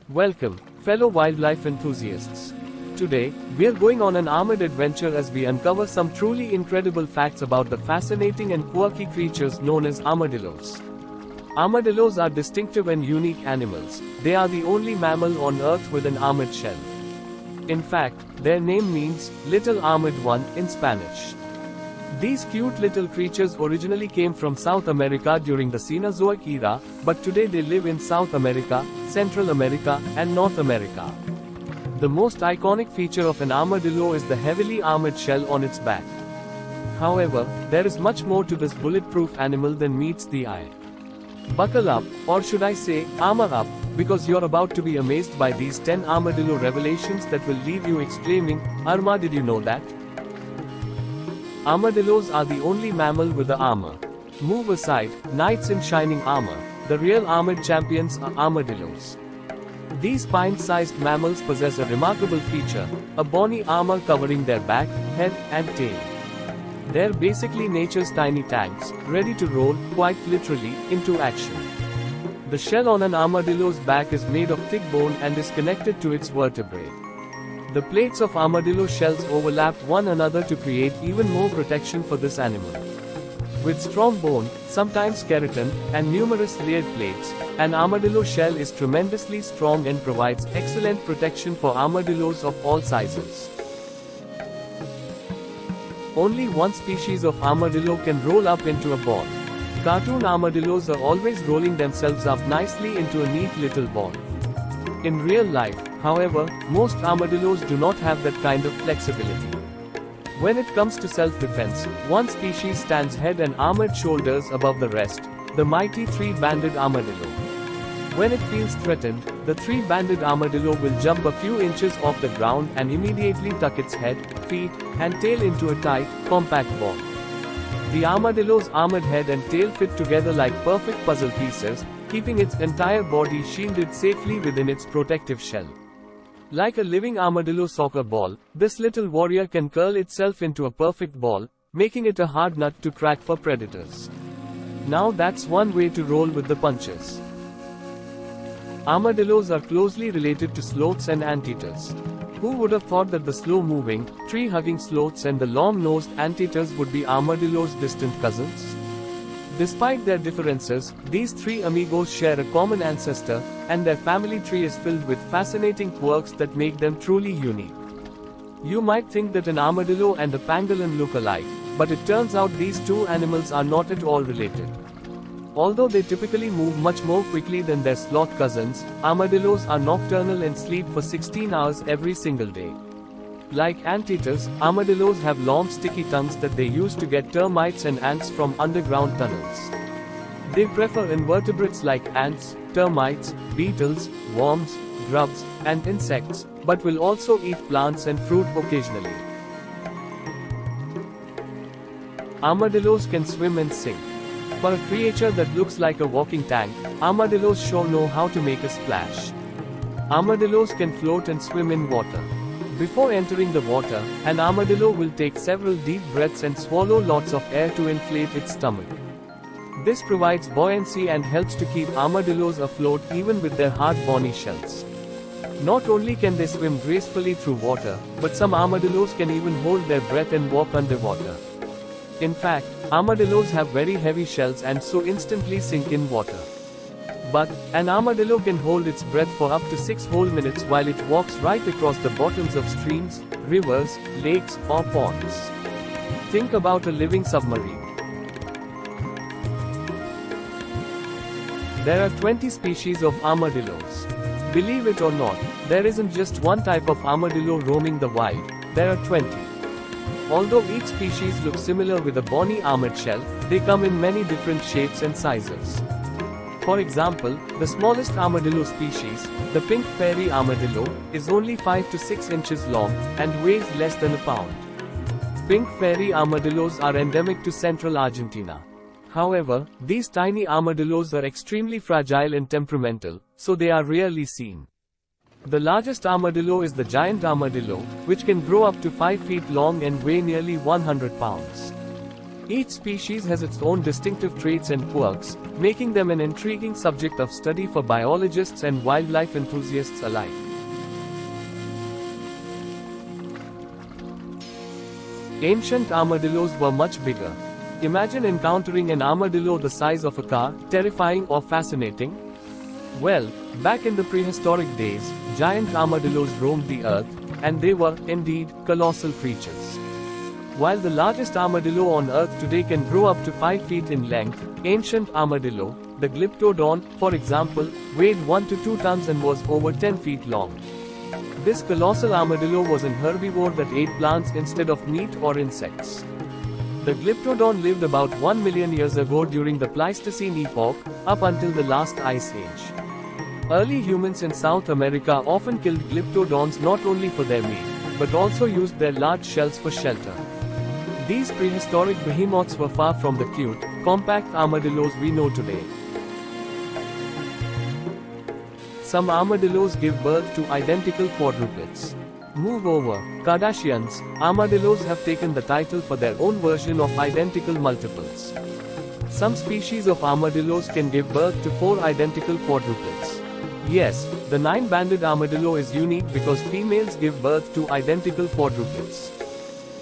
Welcome, fellow wildlife enthusiasts. Today, we're going on an armored adventure as we uncover some truly incredible facts about the fascinating and quirky creatures known as armadillos. Armadillos are distinctive and unique animals. They are the only mammal on Earth with an armored shell. In fact, their name means little armored one in Spanish. These cute little creatures originally came from South America during the Cenozoic era, but today they live in South America, Central America, and North America. The most iconic feature of an armadillo is the heavily armored shell on its back. However, there is much more to this bulletproof animal than meets the eye. Buckle up, or should I say, armor up, because you're about to be amazed by these 10 armadillo revelations that will leave you exclaiming, "Arma, did you know that?" Armadillos are the only mammal with the armor. Move aside, knights in shining armor. The real armored champions are armadillos. These pint-sized mammals possess a remarkable feature, a bony armor covering their back, head, and tail. They're basically nature's tiny tanks, ready to roll, quite literally, into action. The shell on an armadillo's back is made of thick bone and is connected to its vertebrae. The plates of armadillo shells overlap one another to create even more protection for this animal. With strong bone, sometimes keratin, and numerous layered plates, an armadillo shell is tremendously strong and provides excellent protection for armadillos of all sizes. Only one species of armadillo can roll up into a ball. Cartoon armadillos are always rolling themselves up nicely into a neat little ball. In real life, however, most armadillos do not have that kind of flexibility. When it comes to self-defense, one species stands head and armored shoulders above the rest, the mighty three-banded armadillo. When it feels threatened, the three-banded armadillo will jump a few inches off the ground and immediately tuck its head, feet, and tail into a tight, compact ball. The armadillo's armored head and tail fit together like perfect puzzle pieces, keeping its entire body shielded safely within its protective shell. Like a living armadillo soccer ball, this little warrior can curl itself into a perfect ball, making it a hard nut to crack for predators. Now that's one way to roll with the punches. Armadillos are closely related to sloths and anteaters. Who would have thought that the slow-moving, tree-hugging sloths and the long-nosed anteaters would be armadillos' distant cousins? Despite their differences, these three amigos share a common ancestor, and their family tree is filled with fascinating quirks that make them truly unique. You might think that an armadillo and a pangolin look alike, but it turns out these two animals are not at all related. Although they typically move much more quickly than their sloth cousins, armadillos are nocturnal and sleep for 16 hours every single day. Like anteaters, armadillos have long sticky tongues that they use to get termites and ants from underground tunnels. They prefer invertebrates like ants, termites, beetles, worms, grubs, and insects, but will also eat plants and fruit occasionally. Armadillos can swim and sink. For a creature that looks like a walking tank, armadillos sure know how to make a splash. Armadillos can float and swim in water. Before entering the water, an armadillo will take several deep breaths and swallow lots of air to inflate its stomach. This provides buoyancy and helps to keep armadillos afloat even with their hard bony shells. Not only can they swim gracefully through water, but some armadillos can even hold their breath and walk underwater. In fact, armadillos have very heavy shells and so instantly sink in water. But, an armadillo can hold its breath for up to 6 whole minutes while it walks right across the bottoms of streams, rivers, lakes, or ponds. Think about a living submarine. There are 20 species of armadillos. Believe it or not, there isn't just one type of armadillo roaming the wild, there are 20. Although each species looks similar with a bony armored shell, they come in many different shapes and sizes. For example, the smallest armadillo species, the pink fairy armadillo, is only 5 to 6 inches long, and weighs less than a pound. Pink fairy armadillos are endemic to central Argentina. However, these tiny armadillos are extremely fragile and temperamental, so they are rarely seen. The largest armadillo is the giant armadillo, which can grow up to 5 feet long and weigh nearly 100 pounds. Each species has its own distinctive traits and quirks, making them an intriguing subject of study for biologists and wildlife enthusiasts alike. Ancient armadillos were much bigger. Imagine encountering an armadillo the size of a car, terrifying or fascinating? Well, back in the prehistoric days, giant armadillos roamed the earth, and they were, indeed, colossal creatures. While the largest armadillo on Earth today can grow up to 5 feet in length, ancient armadillo, the Glyptodon, for example, weighed 1 to 2 tons and was over 10 feet long. This colossal armadillo was an herbivore that ate plants instead of meat or insects. The Glyptodon lived about 1 million years ago during the Pleistocene epoch, up until the last ice age. Early humans in South America often killed Glyptodons not only for their meat, but also used their large shells for shelter. These prehistoric behemoths were far from the cute, compact armadillos we know today. Some armadillos give birth to identical quadruplets. Move over, Kardashians. Armadillos have taken the title for their own version of identical multiples. Some species of armadillos can give birth to 4 identical quadruplets. Yes, the 9-banded armadillo is unique because females give birth to identical quadruplets.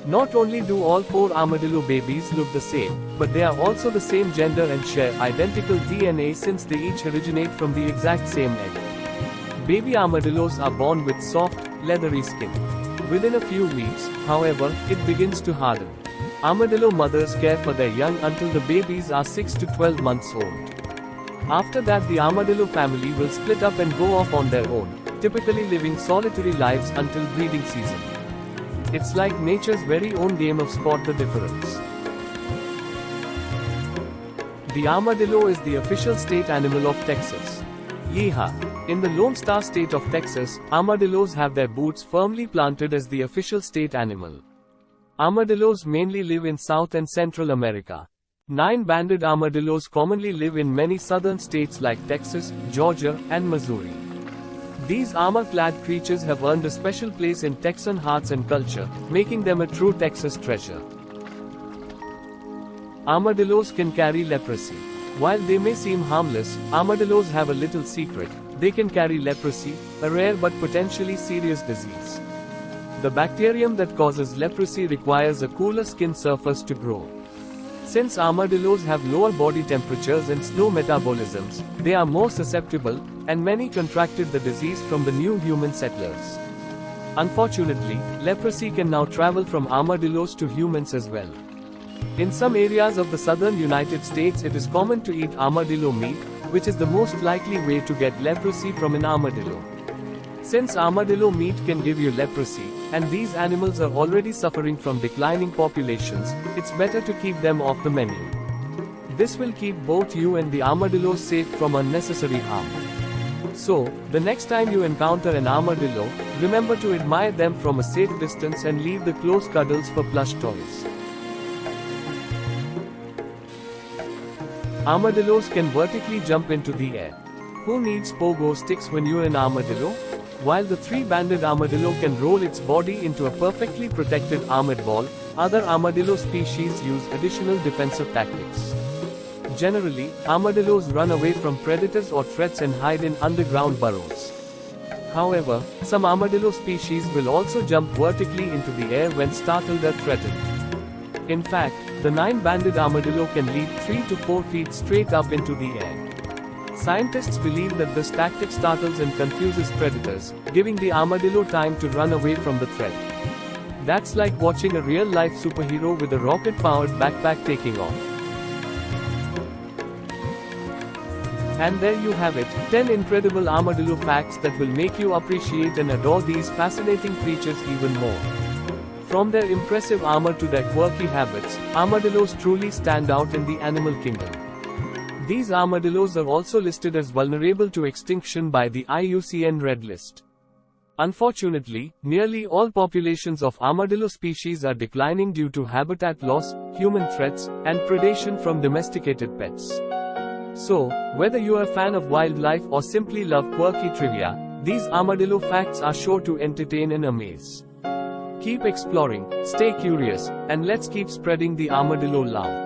Not only do all 4 armadillo babies look the same, but they are also the same gender and share identical DNA since they each originate from the exact same egg. Baby armadillos are born with soft, leathery skin. Within a few weeks, however, it begins to harden. Armadillo mothers care for their young until the babies are 6 to 12 months old. After that, the armadillo family will split up and go off on their own, typically living solitary lives until breeding season. It's like nature's very own game of spot the difference. The armadillo is the official state animal of Texas. Yeehaw! In the Lone Star State of Texas, armadillos have their boots firmly planted as the official state animal. Armadillos mainly live in South and Central America. 9-banded armadillos commonly live in many southern states like Texas, Georgia, and Missouri. These armor-clad creatures have earned a special place in Texan hearts and culture, making them a true Texas treasure. Armadillos can carry leprosy. While they may seem harmless, armadillos have a little secret. They can carry leprosy, a rare but potentially serious disease. The bacterium that causes leprosy requires a cooler skin surface to grow. Since armadillos have lower body temperatures and slow metabolisms, they are more susceptible, and many contracted the disease from the new human settlers. Unfortunately, leprosy can now travel from armadillos to humans as well. In some areas of the southern United States, it is common to eat armadillo meat, which is the most likely way to get leprosy from an armadillo. Since armadillo meat can give you leprosy, and these animals are already suffering from declining populations, it's better to keep them off the menu. This will keep both you and the armadillo safe from unnecessary harm. So, the next time you encounter an armadillo, remember to admire them from a safe distance and leave the close cuddles for plush toys. Armadillos can vertically jump into the air. Who needs pogo sticks when you're an armadillo? While the 3-banded armadillo can roll its body into a perfectly protected armored ball, other armadillo species use additional defensive tactics. Generally, armadillos run away from predators or threats and hide in underground burrows. However, some armadillo species will also jump vertically into the air when startled or threatened. In fact, the 9-banded armadillo can leap 3 to 4 feet straight up into the air. Scientists believe that this tactic startles and confuses predators, giving the armadillo time to run away from the threat. That's like watching a real-life superhero with a rocket-powered backpack taking off. And there you have it, 10 incredible armadillo facts that will make you appreciate and adore these fascinating creatures even more. From their impressive armor to their quirky habits, armadillos truly stand out in the animal kingdom. These armadillos are also listed as vulnerable to extinction by the IUCN Red List. Unfortunately, nearly all populations of armadillo species are declining due to habitat loss, human threats, and predation from domesticated pets. So, whether you are a fan of wildlife or simply love quirky trivia, these armadillo facts are sure to entertain and amaze. Keep exploring, stay curious, and let's keep spreading the armadillo love.